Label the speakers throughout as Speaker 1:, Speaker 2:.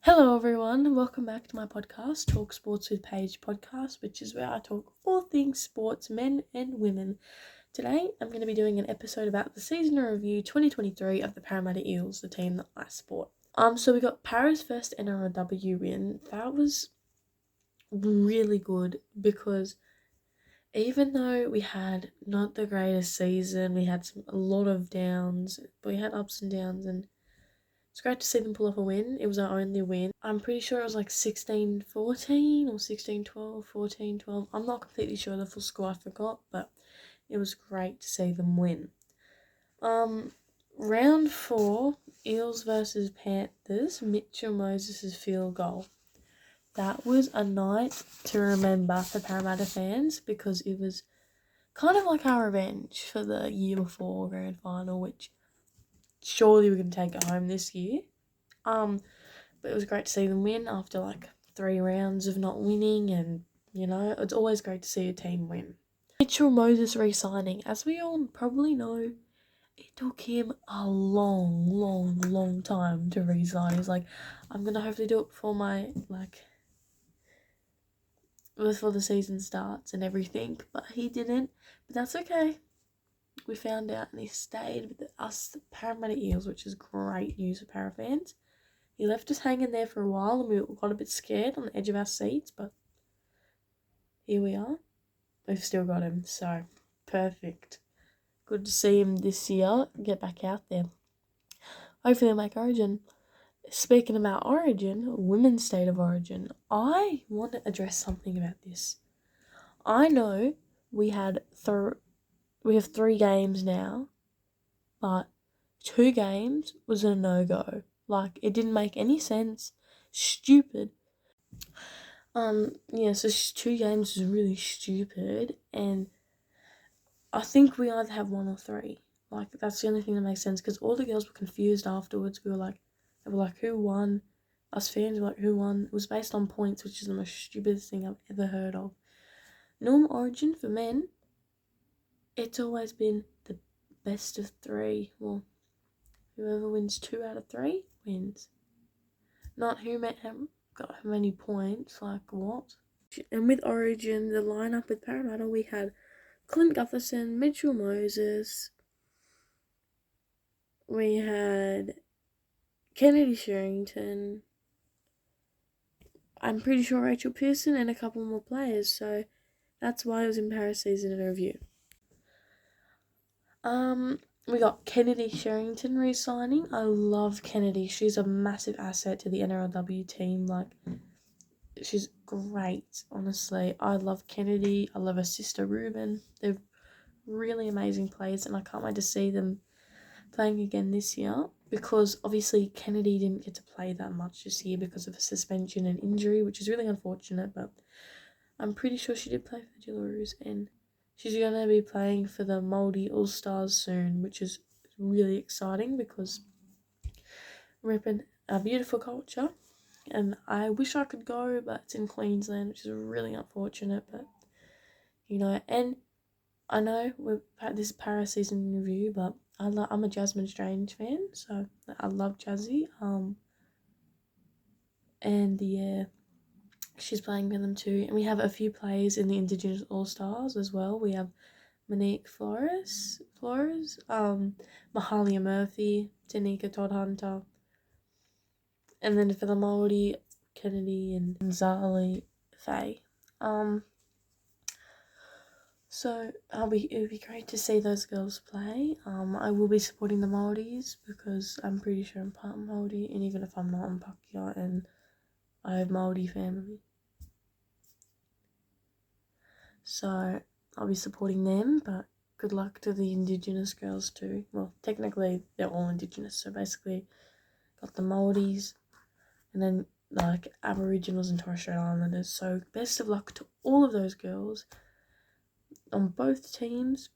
Speaker 1: Hello everyone, welcome back to my podcast, Talk Sports with Paige podcast, which is where I talk all things sports, men and women. Today I'm going to be doing an episode about the season review 2023 of the Parramatta Eels, the team that I support. So we got Parra's first nrlw win. That was really good because even though we had not the greatest season, we had a lot of downs, but we had ups and downs, and it's great to see them pull off a win. It was our only win. I'm pretty sure it was like 16-14 or 16-12, 14-12. I'm not completely sure the full score, I forgot, but it was great to see them win. Round 4, Eels versus Panthers, Mitchell Moses' field goal. That was a night to remember for Parramatta fans because it was kind of like our revenge for the year before grand final, which surely we're going to take it home this year. But it was great to see them win after like 3 rounds of not winning, and it's always great to see a team win. Mitchell Moses re-signing, as we all probably know, it took him a long time to re-sign. He's like, I'm gonna hopefully do it before the season starts and everything, but he didn't. But that's okay. We found out and he stayed with us, the Parramatta Eels, which is great news for Para fans. He left us hanging there for a while and we got a bit scared on the edge of our seats, but here we are. We've still got him, so perfect. Good to see him this year, get back out there. Hopefully they'll make Origin. Speaking about Origin, Women's State of Origin, I want to address something about this. I know we have 3 games now, but 2 games was a no-go. Like, it didn't make any sense. Stupid. So 2 games is really stupid, and I think we either have 1 or 3. Like, that's the only thing that makes sense, because all the girls were confused afterwards. They were like, who won? Us fans were like, who won? It was based on points, which is the most stupidest thing I've ever heard of. Normal Origin for men, it's always been the best of 3. Well, whoever wins 2 out of 3 wins. Not who got how many points, like what? And with Origin, the lineup with Parramatta, we had Clint Gutherson, Mitchell Moses, we had Kennedy Sherrington, I'm pretty sure Rachel Pearson, and a couple more players, so that's why it was in Paris season in review. We got Kennedy Sherrington re-signing. I love Kennedy. She's a massive asset to the nrlw team. Like, she's great, honestly. I love Kennedy. I love her sister Ruben. They're really amazing players, and I can't wait to see them playing again this year, because obviously Kennedy didn't get to play that much this year because of a suspension and injury, which is really unfortunate, but I'm pretty sure she did play for the Jillaroos, and she's going to be playing for the Māori All-Stars soon, which is really exciting because we're repping a beautiful culture, and I wish I could go, but it's in Queensland, which is really unfortunate, but and I know this is Para season review, but I'm a Jasmine Strange fan, so I love Jazzy. And yeah, she's playing with them too. And we have a few players in the Indigenous All-Stars as well. We have Monique Flores, Mahalia Murphy, Tanika Todd Hunter, and then for the Māori, Kennedy and Zali Faye. So it would be great to see those girls play. I will be supporting the Māoris because I'm pretty sure I'm part Māori, and even if I'm not, I'm Pakeha and I have Māori family. So I'll be supporting them, but good luck to the Indigenous girls too. Well, technically they're all Indigenous, so basically got the Māoris and then like Aboriginals and Torres Strait Islanders. So best of luck to all of those girls on both teams.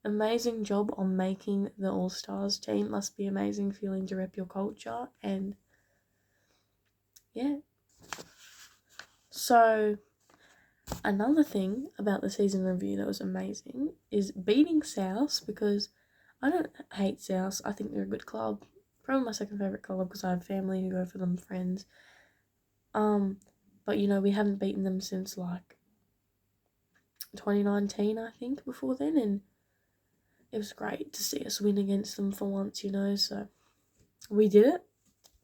Speaker 1: Amazing job on making the All-Stars team. Must be amazing feeling to rep your culture, and yeah. So another thing about the season review that was amazing is beating South, because I don't hate South. I think they're a good club. Probably my second favourite club because I have family who go for them, friends. But we hadn't beaten them since like 2019, I think, before then, and it was great to see us win against them for once, so we did it.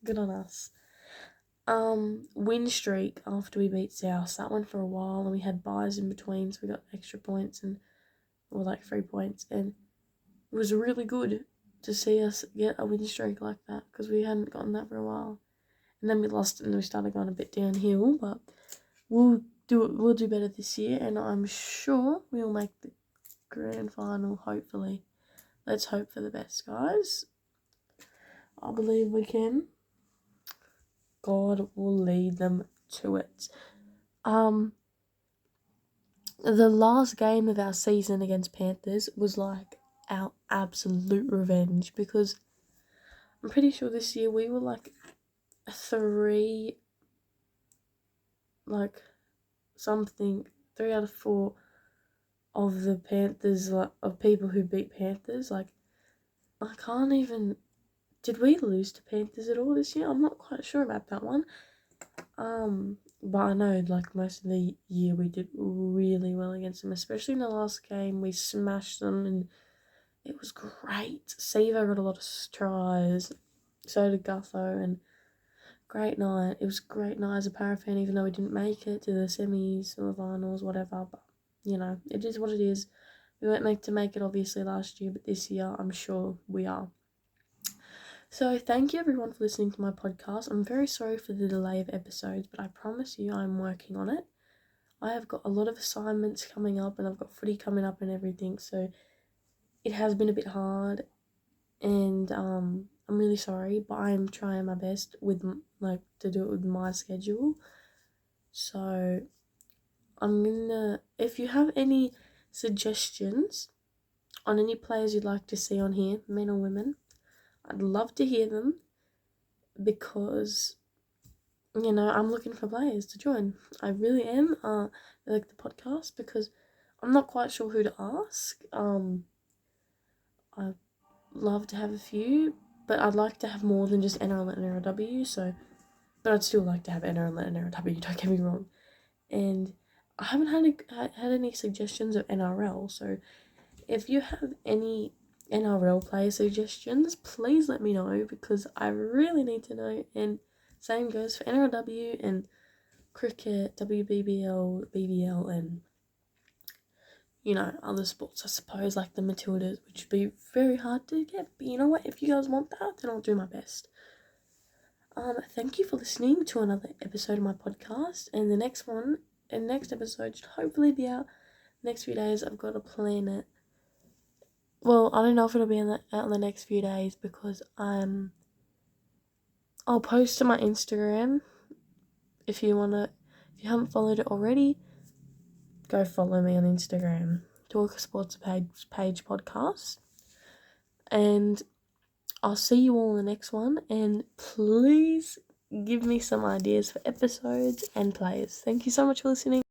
Speaker 1: Good on us. Win streak after we beat South. That went for a while, and we had buys in between, so we got extra points or like 3 points, and it was really good to see us get a win streak like that because we hadn't gotten that for a while. And then we lost and we started going a bit downhill, but we'll do better this year, and I'm sure we'll make the grand final, hopefully. Let's hope for the best, guys. I believe we can. God will lead them to it. The last game of our season against Panthers was like our absolute revenge because I'm pretty sure this year we were like 3 out of 4 of the Panthers, like, of people who beat Panthers. Like, I can't even. Did we lose to Panthers at all this year? I'm not quite sure about that one. But I know like most of the year we did really well against them, especially in the last game. We smashed them and it was great. Sevo got a lot of tries, so did Gutho, and great night. It was a great night as a Para fan, even though we didn't make it to the semis or the finals, whatever. But it is what it is. We weren't meant to make it obviously last year, but this year I'm sure we are. So thank you everyone for listening to my podcast. I'm very sorry for the delay of episodes, but I promise you I'm working on it. I have got a lot of assignments coming up and I've got footy coming up and everything, so it has been a bit hard, and I'm really sorry, but I'm trying my best with to do it with my schedule. So if you have any suggestions on any players you'd like to see on here, men or women, I'd love to hear them because, I'm looking for players to join. I really am. I like the podcast because I'm not quite sure who to ask. I'd love to have a few, but I'd like to have more than just NRL and nrlw, but I'd still like to have NRL and nrlw, don't get me wrong. And I haven't had any suggestions of NRL, so if you have any NRL player suggestions, please let me know because I really need to know. And same goes for NRLW and cricket, WBBL, BBL, and other sports, I suppose, like the Matildas, which would be very hard to get. But you know what? If you guys want that, then I'll do my best. Thank you for listening to another episode of my podcast, and the next episode should hopefully be out next few days. I've got to plan it. Well, I don't know if it'll be out in the next few days because I'll post to my Instagram. If you haven't followed it already, go follow me on Instagram. Talk Sports Paige podcast. And I'll see you all in the next one. And please give me some ideas for episodes and players. Thank you so much for listening.